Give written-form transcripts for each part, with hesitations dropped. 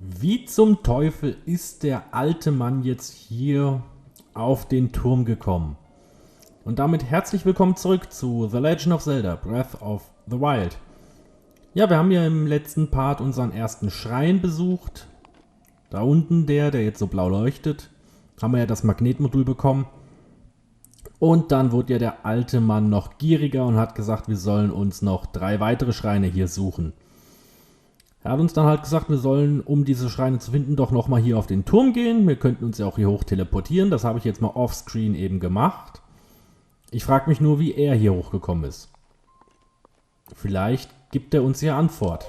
Wie zum Teufel ist der alte Mann jetzt hier auf den Turm gekommen? Und damit herzlich willkommen zurück zu The Legend of Zelda Breath of the Wild. Ja, wir haben ja im letzten Part unseren ersten Schrein besucht. Da unten der jetzt so blau leuchtet, haben wir ja das Magnetmodul bekommen. Und dann wurde ja der alte Mann noch gieriger und hat gesagt, wir sollen uns noch 3 weitere Schreine hier suchen. Er hat uns dann halt gesagt, wir sollen, um diese Schreine zu finden, doch nochmal hier auf den Turm gehen. Wir könnten uns ja auch hier hoch teleportieren. Das habe ich jetzt mal offscreen eben gemacht. Ich frage mich nur, wie er hier hochgekommen ist. Vielleicht gibt er uns hier Antwort.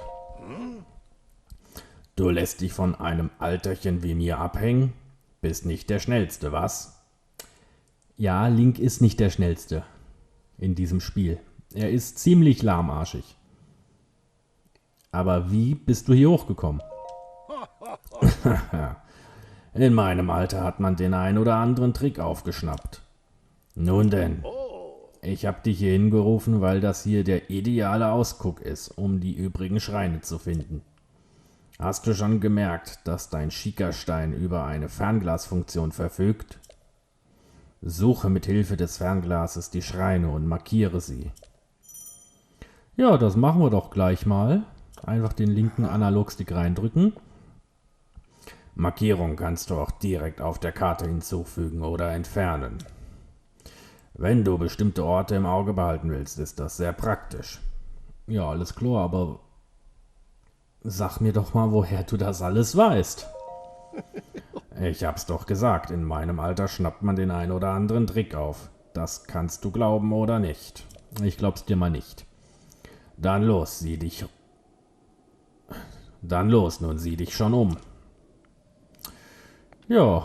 Du lässt dich von einem Alterchen wie mir abhängen? Bist nicht der Schnellste, was? Ja, Link ist nicht der Schnellste in diesem Spiel. Er ist ziemlich lahmarschig. Aber wie bist du hier hochgekommen? In meinem Alter hat man den einen oder anderen Trick aufgeschnappt. Nun denn, ich habe dich hier hingerufen, weil das hier der ideale Ausguck ist, um die übrigen Schreine zu finden. Hast du schon gemerkt, dass dein Schickerstein über eine Fernglasfunktion verfügt? Suche mit Hilfe des Fernglases die Schreine und markiere sie. Ja, das machen wir doch gleich mal. Einfach den linken Analogstick reindrücken. Markierung kannst du auch direkt auf der Karte hinzufügen oder entfernen. Wenn du bestimmte Orte im Auge behalten willst, ist das sehr praktisch. Ja, alles klar, aber sag mir doch mal, woher du das alles weißt. Ich hab's doch gesagt, in meinem Alter schnappt man den einen oder anderen Trick auf. Das kannst du glauben oder nicht. Ich glaub's dir mal nicht. Dann los, nun sieh dich schon um. Ja.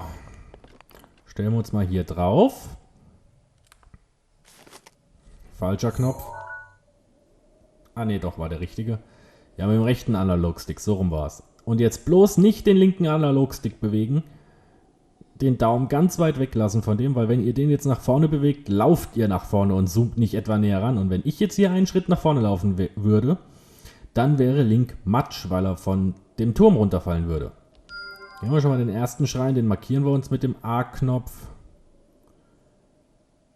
Stellen wir uns mal hier drauf. Falscher Knopf. Ah ne, doch, war der richtige. Ja, mit dem rechten Analogstick, so rum war's. Und jetzt bloß nicht den linken Analogstick bewegen. Den Daumen ganz weit weglassen von dem, weil wenn ihr den jetzt nach vorne bewegt, lauft ihr nach vorne und zoomt nicht etwa näher ran. Und wenn ich jetzt hier einen Schritt nach vorne laufen würde, dann wäre Link Matsch, weil er von dem Turm runterfallen würde. Hier haben wir schon mal den ersten Schrein, den markieren wir uns mit dem A-Knopf.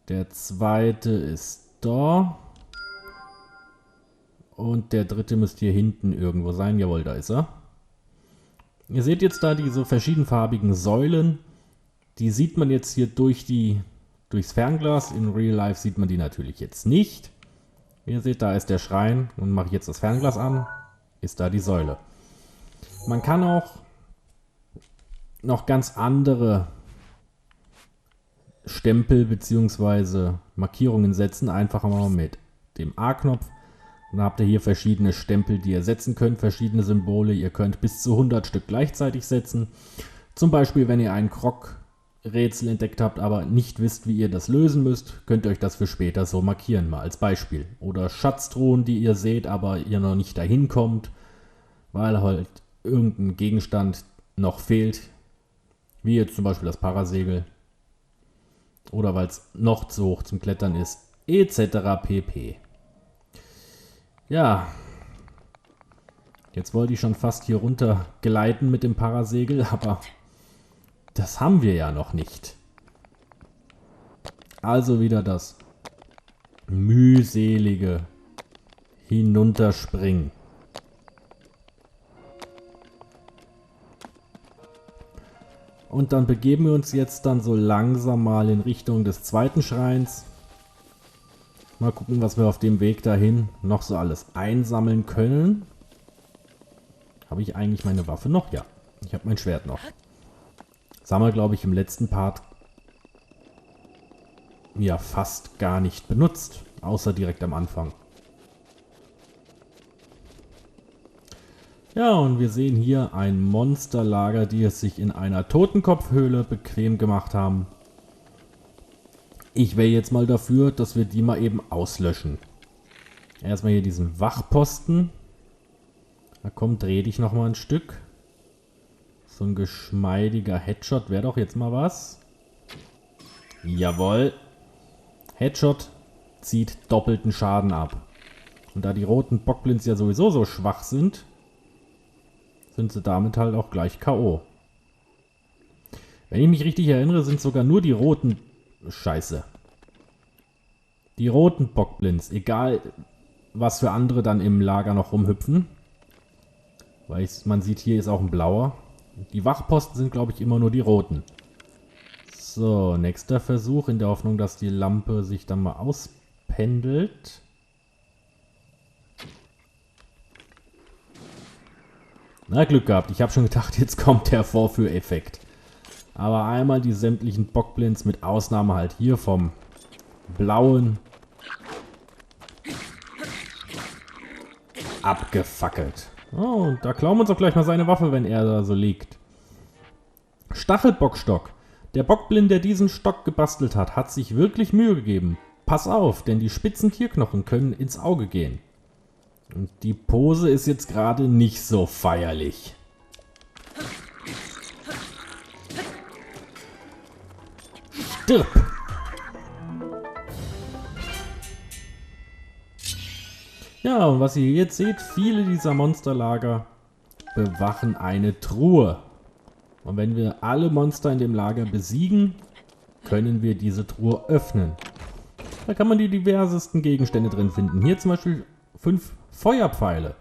Der zweite ist da. Und der dritte müsste hier hinten irgendwo sein. Jawohl, da ist er. Ihr seht jetzt da diese verschiedenfarbigen Säulen. Die sieht man jetzt hier durchs Fernglas. In Real Life sieht man die natürlich jetzt nicht. Wie ihr seht, da ist der Schrein. Und mache ich jetzt das Fernglas an, ist da die Säule. Man kann auch noch ganz andere Stempel bzw. Markierungen setzen. Einfach mal mit dem A-Knopf. Dann habt ihr hier verschiedene Stempel, die ihr setzen könnt, verschiedene Symbole. Ihr könnt bis zu 100 Stück gleichzeitig setzen. Zum Beispiel, wenn ihr ein Krog-Rätsel entdeckt habt, aber nicht wisst, wie ihr das lösen müsst, könnt ihr euch das für später so markieren, mal als Beispiel. Oder Schatztruhen, die ihr seht, aber ihr noch nicht dahin kommt, weil halt irgendein Gegenstand noch fehlt. Wie jetzt zum Beispiel das Parasegel. Oder weil es noch zu hoch zum Klettern ist, etc. pp. Ja, jetzt wollte ich schon fast hier runter gleiten mit dem Parasegel, aber das haben wir ja noch nicht. Also wieder das mühselige Hinunterspringen. Und dann begeben wir uns jetzt dann so langsam mal in Richtung des zweiten Schreins. Mal gucken, was wir auf dem Weg dahin noch so alles einsammeln können. Habe ich eigentlich meine Waffe noch? Ja, ich habe mein Schwert noch. Das haben wir, glaube ich, im letzten Part ja fast gar nicht benutzt. Außer direkt am Anfang. Ja, und wir sehen hier ein Monsterlager, die es sich in einer Totenkopfhöhle bequem gemacht haben. Ich wäre jetzt mal dafür, dass wir die mal eben auslöschen. Erstmal hier diesen Wachposten. Da komm, dreh dich nochmal ein Stück. So ein geschmeidiger Headshot wäre doch jetzt mal was. Jawohl. Headshot zieht doppelten Schaden ab. Und da die roten Bockblinds ja sowieso so schwach sind sind sie damit halt auch gleich K.O. Wenn ich mich richtig erinnere, sind sogar nur die roten... Scheiße. Die roten Bockblins, egal was für andere dann im Lager noch rumhüpfen. Weil man sieht, hier ist auch ein blauer. Die Wachposten sind, glaube ich, immer nur die roten. So, nächster Versuch in der Hoffnung, dass die Lampe sich dann mal auspendelt. Na, Glück gehabt. Ich habe schon gedacht, jetzt kommt der Vorführeffekt. Aber einmal die sämtlichen Bockblins, mit Ausnahme halt hier vom blauen, abgefackelt. Oh, und da klauen wir uns doch gleich mal seine Waffe, wenn er da so liegt. Stachelbockstock. Der Bockblind, der diesen Stock gebastelt hat, hat sich wirklich Mühe gegeben. Pass auf, denn die spitzen Tierknochen können ins Auge gehen. Und die Pose ist jetzt gerade nicht so feierlich. Stirb! Ja, und was ihr jetzt seht, viele dieser Monsterlager bewachen eine Truhe. Und wenn wir alle Monster in dem Lager besiegen, können wir diese Truhe öffnen. Da kann man die diversesten Gegenstände drin finden. Hier zum Beispiel 5 Feuerpfeile.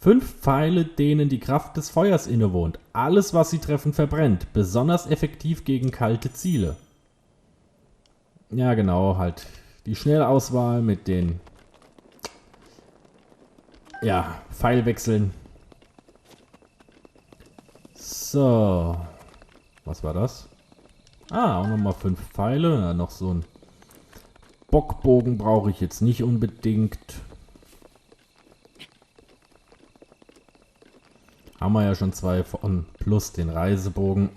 5 Pfeile, denen die Kraft des Feuers innewohnt. Alles, was sie treffen, verbrennt. Besonders effektiv gegen kalte Ziele. Ja, genau, halt die Schnellauswahl mit den Pfeilwechseln. So. Was war das? Ah, auch nochmal 5 Pfeile. Ja, noch so ein Bockbogen brauche ich jetzt nicht unbedingt. Haben wir ja schon 2 von, plus den Reisebogen.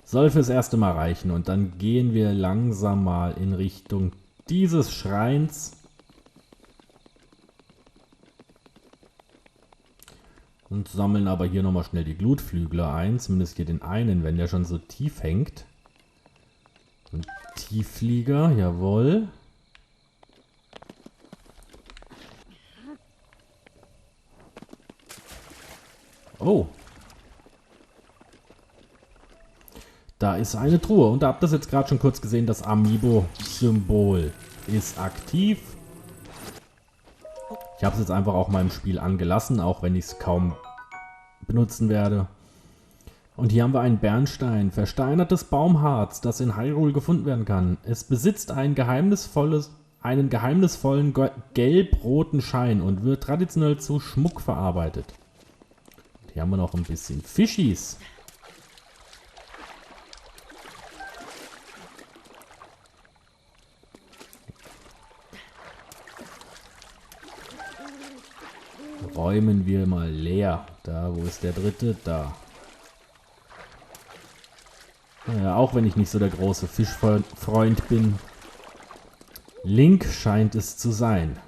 Soll fürs erste Mal reichen. Und dann gehen wir langsam mal in Richtung dieses Schreins. Und sammeln aber hier nochmal schnell die Glutflügler ein. Zumindest hier den einen, wenn der schon so tief hängt. Und Tiefflieger, jawohl. Oh. Da ist eine Truhe. Und da habt ihr das jetzt gerade schon kurz gesehen. Das Amiibo-Symbol ist aktiv. Ich habe es jetzt einfach auch mal im Spiel angelassen, auch wenn ich es kaum benutzen werde. Und hier haben wir einen Bernstein, versteinertes Baumharz, das in Hyrule gefunden werden kann. Es besitzt einen geheimnisvollen gelb-roten Schein und wird traditionell zu Schmuck verarbeitet. Und hier haben wir noch ein bisschen Fischis. Räumen wir mal leer. Da, wo ist der dritte? Da. Naja, auch wenn ich nicht so der große Fischfreund bin. Link scheint es zu sein.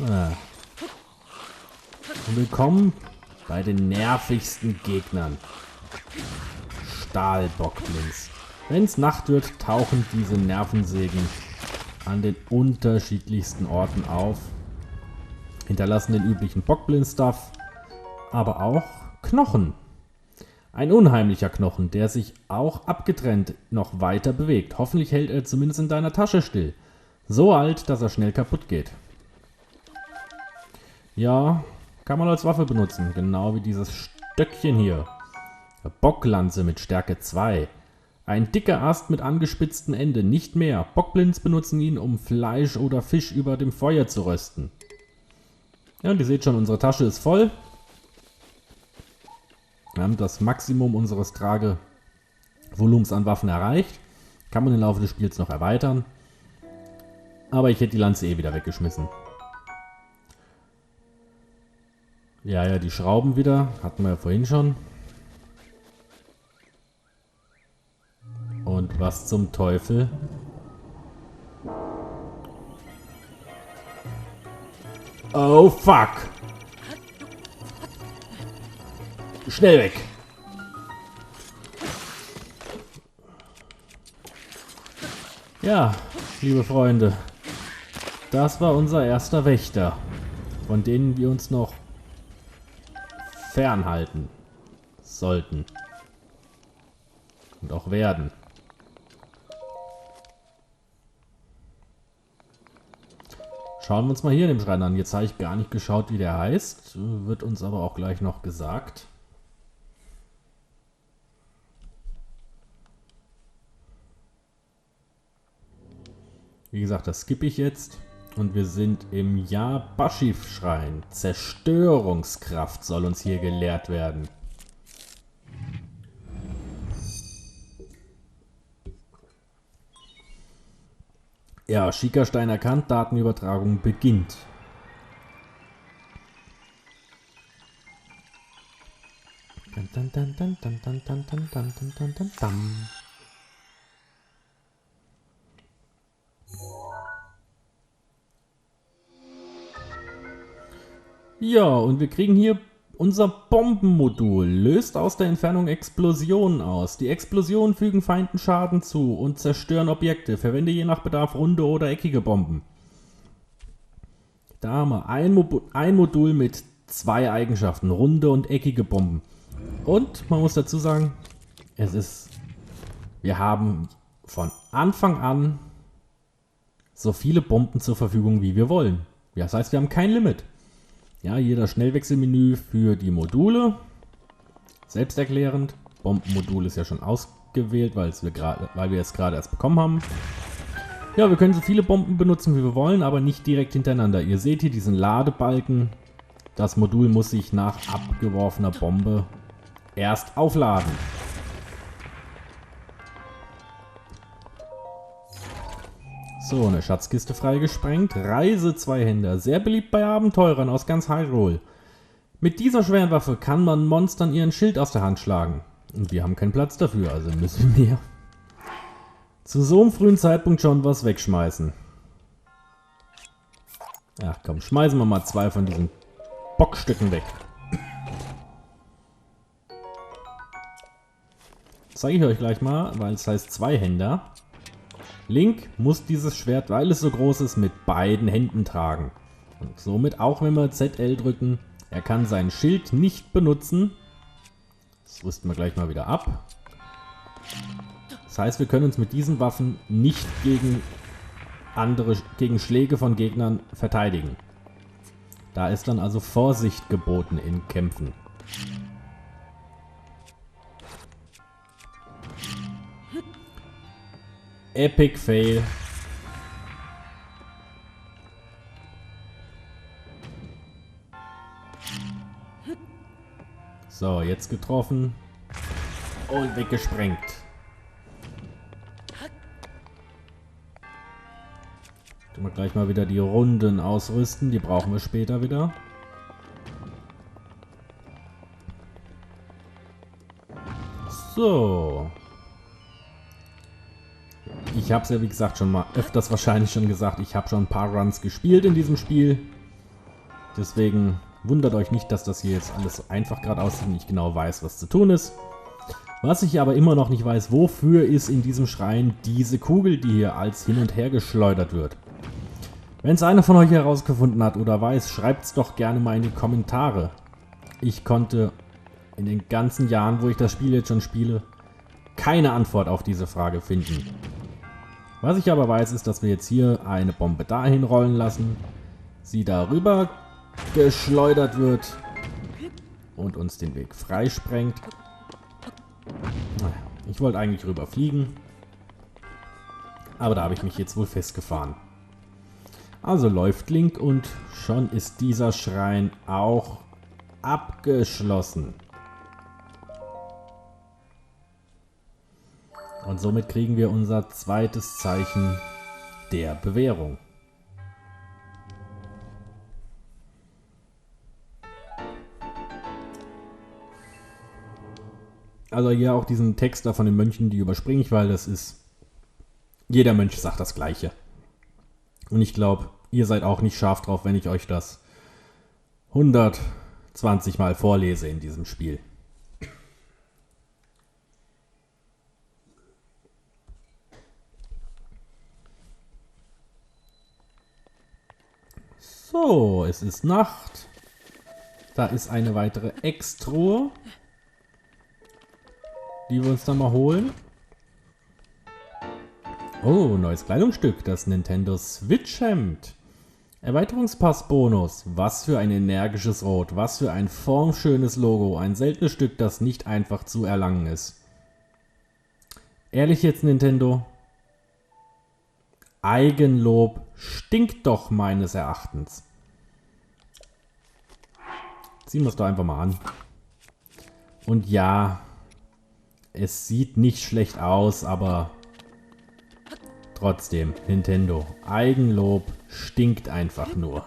Ah. Und willkommen bei den nervigsten Gegnern. Stahlbockblins. Wenn es Nacht wird, tauchen diese Nervensägen an den unterschiedlichsten Orten auf. Hinterlassen den üblichen Bockblind-Stuff, aber auch Knochen. Ein unheimlicher Knochen, der sich auch abgetrennt noch weiter bewegt. Hoffentlich hält er zumindest in deiner Tasche still. So alt, dass er schnell kaputt geht. Ja, kann man als Waffe benutzen, genau wie dieses Stöckchen hier. Bocklanze mit Stärke 2. Ein dicker Ast mit angespitztem Ende, nicht mehr. Bockblinds benutzen ihn, um Fleisch oder Fisch über dem Feuer zu rösten. Ja, und ihr seht schon, unsere Tasche ist voll. Wir haben das Maximum unseres Tragevolumens an Waffen erreicht. Kann man im Laufe des Spiels noch erweitern. Aber ich hätte die Lanze eh wieder weggeschmissen. Ja, die Schrauben wieder. Hatten wir ja vorhin schon. Und was zum Teufel? Oh, fuck. Schnell weg. Ja, liebe Freunde. Das war unser erster Wächter. von denen wir uns noch fernhalten sollten. Und auch werden. Schauen wir uns mal hier den Schrein an. Jetzt habe ich gar nicht geschaut, wie der heißt. Wird uns aber auch gleich noch gesagt. Wie gesagt, das skippe ich jetzt. Und wir sind im Yabashif-Schrein. Zerstörungskraft soll uns hier gelehrt werden. Ja, Schickerstein erkannt, Datenübertragung beginnt. Ja, und wir kriegen hier unser Bombenmodul. Löst aus der Entfernung Explosionen aus. Die Explosionen fügen Feinden Schaden zu und zerstören Objekte. Verwende je nach Bedarf runde oder eckige Bomben. Da haben wir ein Modul mit zwei Eigenschaften. Runde und eckige Bomben. Und man muss dazu sagen, wir haben von Anfang an so viele Bomben zur Verfügung, wie wir wollen. Ja, das heißt, wir haben kein Limit. Ja, hier das Schnellwechselmenü für die Module. Selbsterklärend. Bombenmodul ist ja schon ausgewählt, weil wir es gerade erst bekommen haben. Ja, wir können so viele Bomben benutzen, wie wir wollen, aber nicht direkt hintereinander. Ihr seht hier diesen Ladebalken. Das Modul muss sich nach abgeworfener Bombe erst aufladen. So, eine Schatzkiste freigesprengt. Reise-Zweihänder. Sehr beliebt bei Abenteurern aus ganz Hyrule. Mit dieser schweren Waffe kann man Monstern ihren Schild aus der Hand schlagen. Und wir haben keinen Platz dafür, also müssen wir zu so einem frühen Zeitpunkt schon was wegschmeißen. Ach komm, schmeißen wir mal 2 von diesen Bockstücken weg. Zeige ich euch gleich mal, weil es heißt Zweihänder. Link muss dieses Schwert, weil es so groß ist, mit beiden Händen tragen. Und somit, auch wenn wir ZL drücken, er kann sein Schild nicht benutzen. Das rüsten wir gleich mal wieder ab. Das heißt, wir können uns mit diesen Waffen nicht gegen Schläge von Gegnern verteidigen. Da ist dann also Vorsicht geboten in Kämpfen. Epic Fail. So, jetzt getroffen. Und weggesprengt. Tun wir gleich mal wieder die Runden ausrüsten. Die brauchen wir später wieder. So. Ich habe es ja wie gesagt schon mal öfters wahrscheinlich schon gesagt. Ich habe schon ein paar Runs gespielt in diesem Spiel. Deswegen wundert euch nicht, dass das hier jetzt alles so einfach gerade aussieht und ich genau weiß, was zu tun ist. Was ich aber immer noch nicht weiß, wofür ist in diesem Schrein diese Kugel, die hier als hin und her geschleudert wird. Wenn es einer von euch herausgefunden hat oder weiß, schreibt es doch gerne mal in die Kommentare. Ich konnte in den ganzen Jahren, wo ich das Spiel jetzt schon spiele, keine Antwort auf diese Frage finden. Was ich aber weiß, ist, dass wir jetzt hier eine Bombe dahin rollen lassen, sie darüber geschleudert wird und uns den Weg freisprengt. Ich wollte eigentlich rüber fliegen, aber da habe ich mich jetzt wohl festgefahren. Also läuft Link und schon ist dieser Schrein auch abgeschlossen. Und somit kriegen wir unser zweites Zeichen der Bewährung. Also hier auch diesen Text da von den Mönchen, die überspringe ich, weil das ist... Jeder Mönch sagt das Gleiche. Und ich glaube, ihr seid auch nicht scharf drauf, wenn ich euch das 120 Mal vorlese in diesem Spiel. So, es ist Nacht. Da ist eine weitere Ex-Truhe, die wir uns dann mal holen. Oh, neues Kleidungsstück, das Nintendo Switch Hemd. Erweiterungspass-Bonus. Was für ein energisches Rot, was für ein formschönes Logo. Ein seltenes Stück, das nicht einfach zu erlangen ist. Ehrlich jetzt, Nintendo? Eigenlob stinkt doch meines Erachtens. Ziehen wir es doch einfach mal an. Und ja, es sieht nicht schlecht aus, aber trotzdem, Nintendo, Eigenlob stinkt einfach nur.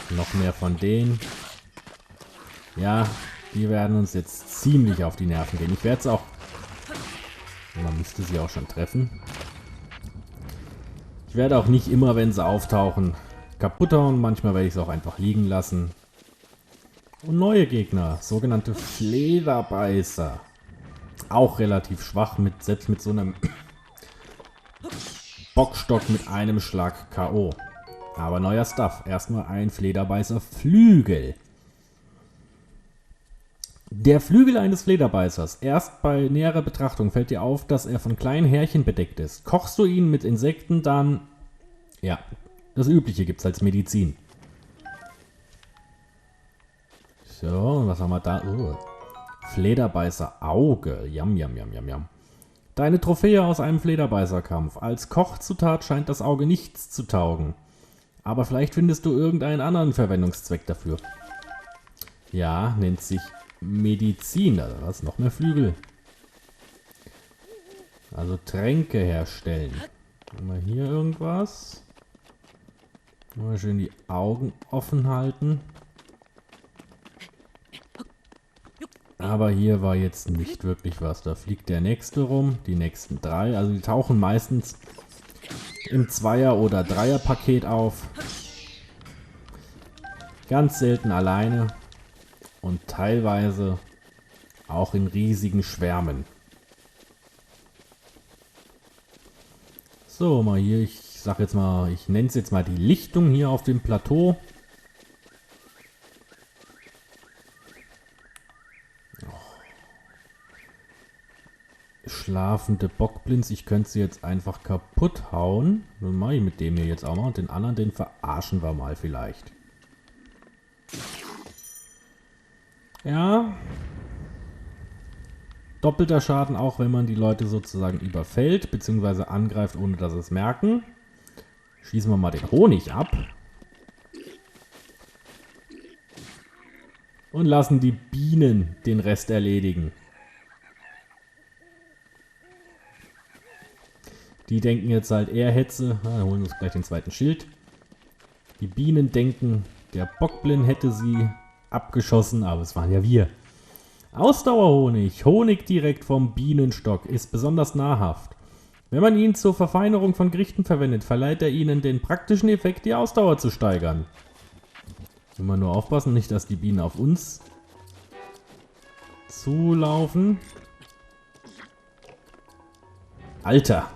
Noch mehr von denen. Ja, die werden uns jetzt ziemlich auf die Nerven gehen. Ich werde es auch... Man müsste sie auch schon treffen. Ich werde auch nicht immer, wenn sie auftauchen, kaputt hauen. Manchmal werde ich es auch einfach liegen lassen. Und neue Gegner, sogenannte Flederbeißer. Auch relativ schwach, selbst mit so einem Bockstock mit einem Schlag K.O. Aber neuer Stuff. Erstmal ein Flederbeißer-Flügel. Der Flügel eines Flederbeißers. Erst bei näherer Betrachtung fällt dir auf, dass er von kleinen Härchen bedeckt ist. Kochst du ihn mit Insekten, dann... Ja, das Übliche gibt es als Medizin. So, was haben wir da? Oh. Flederbeißer-Auge. Yum, yum, yum, yum, yum. Deine Trophäe aus einem Flederbeißerkampf. Als Kochzutat scheint das Auge nichts zu taugen. Aber vielleicht findest du irgendeinen anderen Verwendungszweck dafür. Ja, nennt sich Medizin. Also was? Noch mehr Flügel. Also Tränke herstellen. Haben wir hier irgendwas? Mal schön die Augen offen halten. Aber hier war jetzt nicht wirklich was. Da fliegt der nächste rum. Die nächsten 3. Also die tauchen meistens im Zweier- oder Dreier-Paket auf. Ganz selten alleine. Und teilweise auch in riesigen Schwärmen. So, mal hier. Ich sag jetzt mal, ich nenne es jetzt mal die Lichtung hier auf dem Plateau. Schlafende Bockblins, ich könnte sie jetzt einfach kaputt hauen. Was mache ich mit dem hier jetzt auch mal? Und den anderen, den verarschen wir mal vielleicht. Ja. Doppelter Schaden auch, wenn man die Leute sozusagen überfällt, beziehungsweise angreift, ohne dass sie es merken. Schießen wir mal den Honig ab. Und lassen die Bienen den Rest erledigen. Die denken jetzt halt eher Hetze. Dann holen wir uns gleich den zweiten Schild. Die Bienen denken, der Bockblin hätte sie abgeschossen, aber es waren ja wir. Ausdauerhonig. Honig direkt vom Bienenstock ist besonders nahrhaft. Wenn man ihn zur Verfeinerung von Gerichten verwendet, verleiht er ihnen den praktischen Effekt, die Ausdauer zu steigern. Müssen wir nur aufpassen, nicht, dass die Bienen auf uns zulaufen. Alter!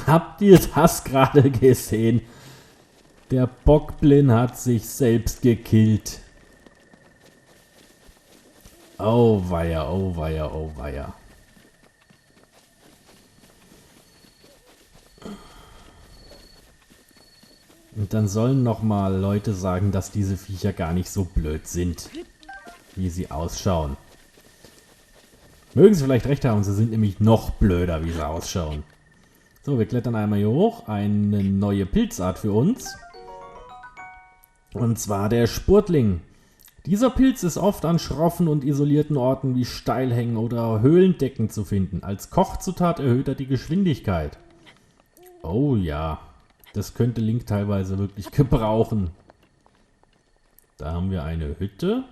Habt ihr das gerade gesehen? Der Bockblin hat sich selbst gekillt. Oh weia, oh weia, oh weia. Und dann sollen nochmal Leute sagen, dass diese Viecher gar nicht so blöd sind, wie sie ausschauen. Mögen sie vielleicht recht haben, sie sind nämlich noch blöder, wie sie ausschauen. So, wir klettern einmal hier hoch. Eine neue Pilzart für uns. Und zwar der Spurtling. Dieser Pilz ist oft an schroffen und isolierten Orten wie Steilhängen oder Höhlendecken zu finden. Als Kochzutat erhöht er die Geschwindigkeit. Oh ja, das könnte Link teilweise wirklich gebrauchen. Da haben wir eine Hütte.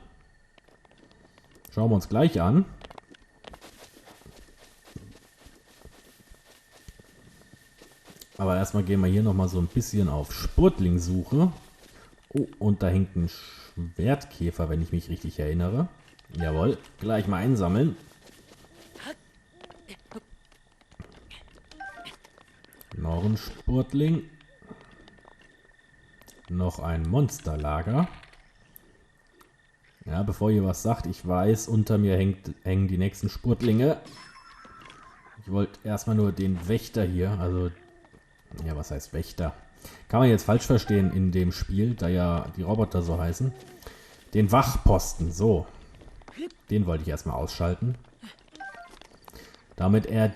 Schauen wir uns gleich an. Aber erstmal gehen wir hier nochmal so ein bisschen auf Spurtlingsuche. Oh, und da hängt ein Schwertkäfer, wenn ich mich richtig erinnere. Jawohl, gleich mal einsammeln. Noch Noch ein Spurtling. Noch ein Monsterlager. Ja, bevor ihr was sagt, ich weiß, unter mir hängen die nächsten Spurtlinge. Ich wollte erstmal nur den Wächter hier, also, ja, was heißt Wächter? Kann man jetzt falsch verstehen in dem Spiel, da ja die Roboter so heißen. Den Wachposten, so. Den wollte ich erstmal ausschalten. Damit er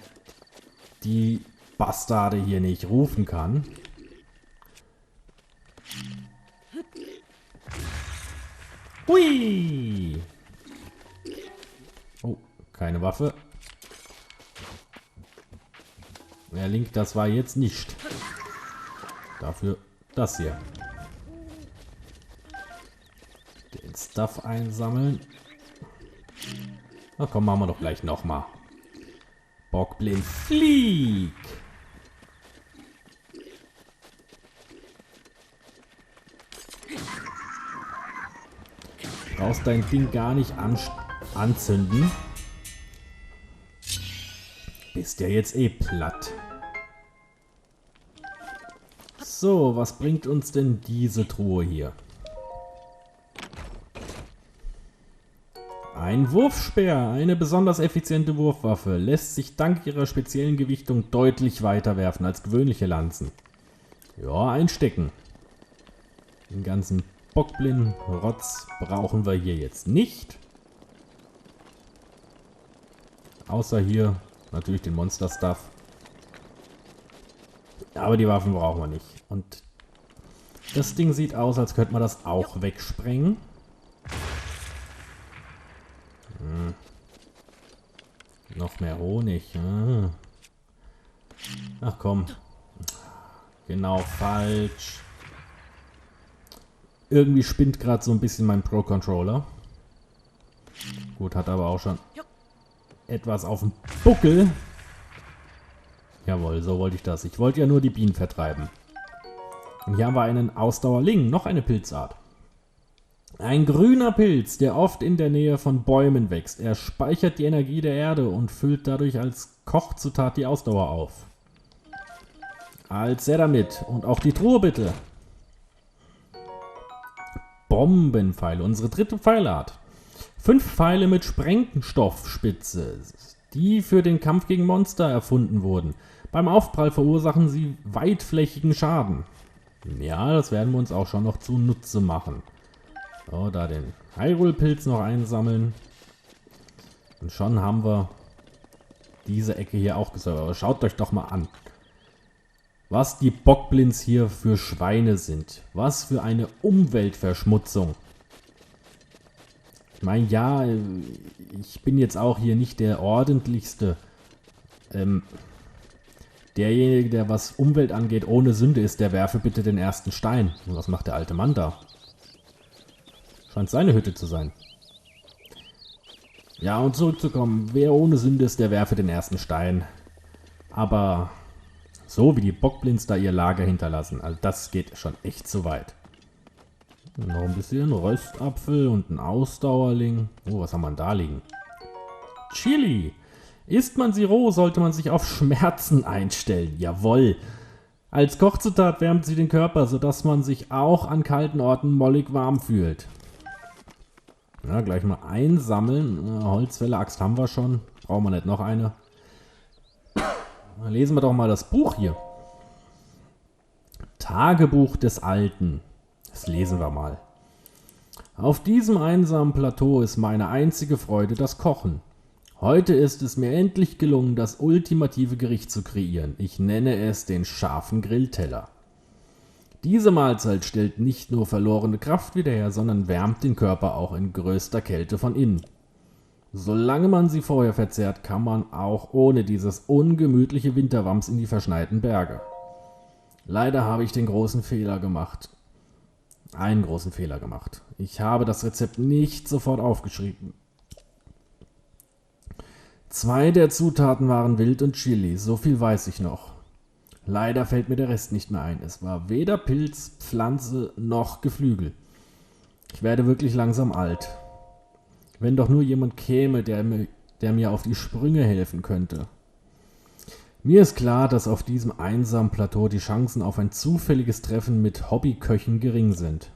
die Bastarde hier nicht rufen kann. Hui! Oh, keine Waffe. Ja, Link, das war jetzt nicht. Dafür das hier. Den Stuff einsammeln. Na komm, machen wir doch gleich nochmal. Bockblind, flieg! Brauchst dein Ding gar nicht anzünden. Bist ja jetzt eh platt. So, was bringt uns denn diese Truhe hier? Ein Wurfspeer, eine besonders effiziente Wurfwaffe, lässt sich dank ihrer speziellen Gewichtung deutlich weiter werfen als gewöhnliche Lanzen. Ja, einstecken. Den ganzen Bockblind Rotz brauchen wir hier jetzt nicht. Außer hier natürlich den Monster Stuff. Aber die Waffen brauchen wir nicht. Und das Ding sieht aus, als könnte man das auch wegsprengen. Noch mehr Honig. Ach komm. Genau falsch. Irgendwie spinnt gerade so ein bisschen mein Pro-Controller. Gut, hat aber auch schon etwas auf dem Buckel. Jawohl, so wollte ich das. Ich wollte ja nur die Bienen vertreiben. Und hier haben wir einen Ausdauerling, noch eine Pilzart. Ein grüner Pilz, der oft in der Nähe von Bäumen wächst. Er speichert die Energie der Erde und füllt dadurch als Kochzutat die Ausdauer auf. Als sehr damit. Und auch die Truhe bitte. Bombenpfeile, unsere dritte Pfeilart. 5 Pfeile mit Sprengstoffspitze, die für den Kampf gegen Monster erfunden wurden. Beim Aufprall verursachen sie weitflächigen Schaden. Ja, das werden wir uns auch schon noch zunutze machen. So, da den Hyrule-Pilz noch einsammeln. Und schon haben wir diese Ecke hier auch gesäubert. Aber schaut euch doch mal an, was die Bockblinds hier für Schweine sind. Was für eine Umweltverschmutzung. Ich meine, ja, ich bin jetzt auch hier nicht der ordentlichste. Derjenige, der was Umwelt angeht, ohne Sünde ist, der werfe bitte den ersten Stein. Und was macht der alte Mann da? Scheint seine Hütte zu sein. Ja, und zurückzukommen, wer ohne Sünde ist, der werfe den ersten Stein. Aber so wie die Bockblinds da ihr Lager hinterlassen, also das geht schon echt zu weit. Noch ein bisschen Röstapfel und ein Ausdauerling. Oh, was haben wir denn da liegen? Chili. Isst man sie roh, sollte man sich auf Schmerzen einstellen. Jawohl. Als Kochzutat wärmt sie den Körper, sodass man sich auch an kalten Orten mollig warm fühlt. Ja, gleich mal einsammeln. Holzfäller, Axt haben wir schon. Brauchen wir nicht noch eine. Lesen wir doch mal das Buch hier. Tagebuch des Alten. Das lesen wir mal. Auf diesem einsamen Plateau ist meine einzige Freude das Kochen. Heute ist es mir endlich gelungen, das ultimative Gericht zu kreieren. Ich nenne es den scharfen Grillteller. Diese Mahlzeit stellt nicht nur verlorene Kraft wieder her, sondern wärmt den Körper auch in größter Kälte von innen. Solange man sie vorher verzehrt, kann man auch ohne dieses ungemütliche Winterwams in die verschneiten Berge. Leider habe ich den großen Fehler gemacht. Einen großen Fehler gemacht. Ich habe das Rezept nicht sofort aufgeschrieben. 2 der Zutaten waren Wild und Chili, so viel weiß ich noch. Leider fällt mir der Rest nicht mehr ein. Es war weder Pilz, Pflanze noch Geflügel. Ich werde wirklich langsam alt. Wenn doch nur jemand käme, der mir auf die Sprünge helfen könnte. Mir ist klar, dass auf diesem einsamen Plateau die Chancen auf ein zufälliges Treffen mit Hobbyköchen gering sind.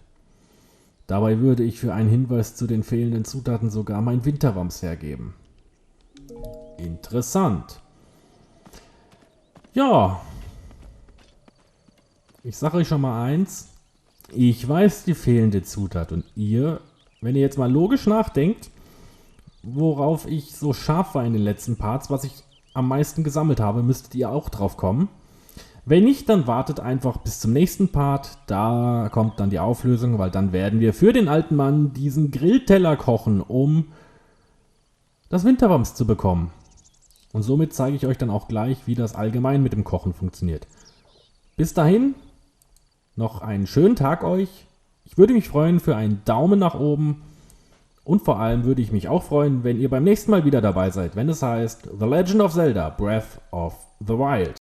Dabei würde ich für einen Hinweis zu den fehlenden Zutaten sogar mein Winterwams hergeben. Interessant. Ja. Ich sage euch schon mal eins. Ich weiß die fehlende Zutat und ihr, wenn ihr jetzt mal logisch nachdenkt, worauf ich so scharf war in den letzten Parts, was ich am meisten gesammelt habe, müsstet ihr auch drauf kommen. Wenn nicht, dann wartet einfach bis zum nächsten Part. Da kommt dann die Auflösung, weil dann werden wir für den alten Mann diesen Grillteller kochen, um das Winterwams zu bekommen. Und somit zeige ich euch dann auch gleich, wie das allgemein mit dem Kochen funktioniert. Bis dahin, noch einen schönen Tag euch. Ich würde mich freuen für einen Daumen nach oben. Und vor allem würde ich mich auch freuen, wenn ihr beim nächsten Mal wieder dabei seid, wenn es heißt The Legend of Zelda Breath of the Wild.